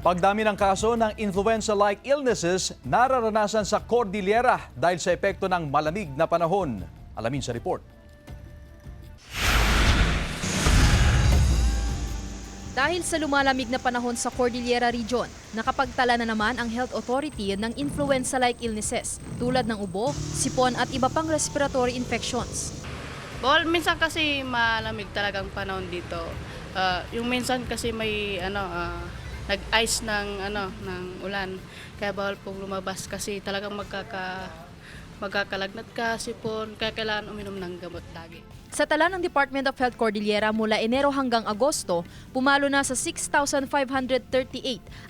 Pagdami ng kaso ng influenza-like illnesses nararanasan sa Cordillera dahil sa epekto ng malamig na panahon. Alamin sa report. Dahil sa lumalamig na panahon sa Cordillera Region, nakapagtala na naman ang Health Authority ng influenza-like illnesses tulad ng ubo, sipon at iba pang respiratory infections. Minsan kasi malamig talagang panahon dito. Yung minsan kasi may nag-ice ng ulan. Kaya bawal pong lumabas kasi talagang magkakalagnat ka, sipon, kaya kailangan uminom ng gamot lagi. Sa tala ng Department of Health Cordillera mula Enero hanggang Agosto, pumalo na sa 6,538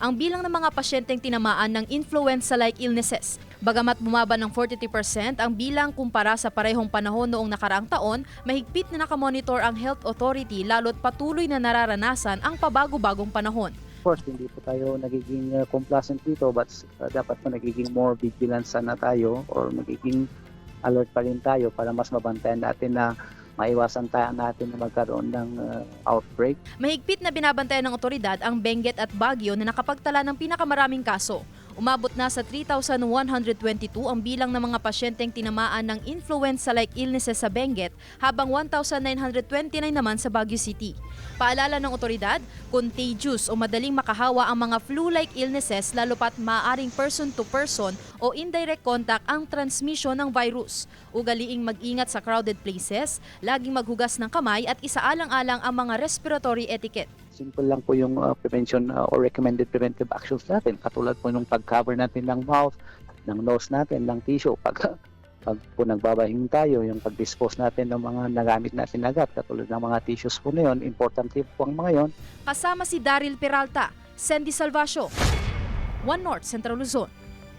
ang bilang ng mga pasyenteng tinamaan ng influenza-like illnesses. Bagamat bumaba ng 43% ang bilang kumpara sa parehong panahon noong nakaraang taon, mahigpit na nakamonitor ang Health Authority lalo't patuloy na nararanasan ang pabago-bagong panahon. Of course, hindi po tayo nagiging complacent dito but dapat po nagiging more vigilant sana tayo or magiging alert pa rin tayo para mas mabantayan natin na maiwasan tayo natin na magkaroon ng outbreak. Mahigpit na binabantayan ng otoridad ang Benguet at Baguio na nakapagtala ng pinakamaraming kaso. Umabot na sa 3,122 ang bilang ng mga pasyenteng tinamaan ng influenza-like illnesses sa Benguet habang 1,929 naman sa Baguio City. Paalala ng otoridad, contagious o madaling makahawa ang mga flu-like illnesses lalo pat maaaring person-to-person o indirect contact ang transmission ng virus. Ugaliing mag-ingat sa crowded places, laging maghugas ng kamay at isaalang-alang ang mga respiratory etiquette. Simple lang po yung prevention or recommended preventive actions natin. Katulad po nung pag-cover natin ng mouth, ng nose natin, ng tissue. Pag po nagbabahing tayo, yung pag-dispose natin ng mga nagamit natin agad, katulad ng mga tissues po na yun, importante po ang mga yon. Kasama si Daryl Peralta, Sandy Salvacio, One North Central Luzon.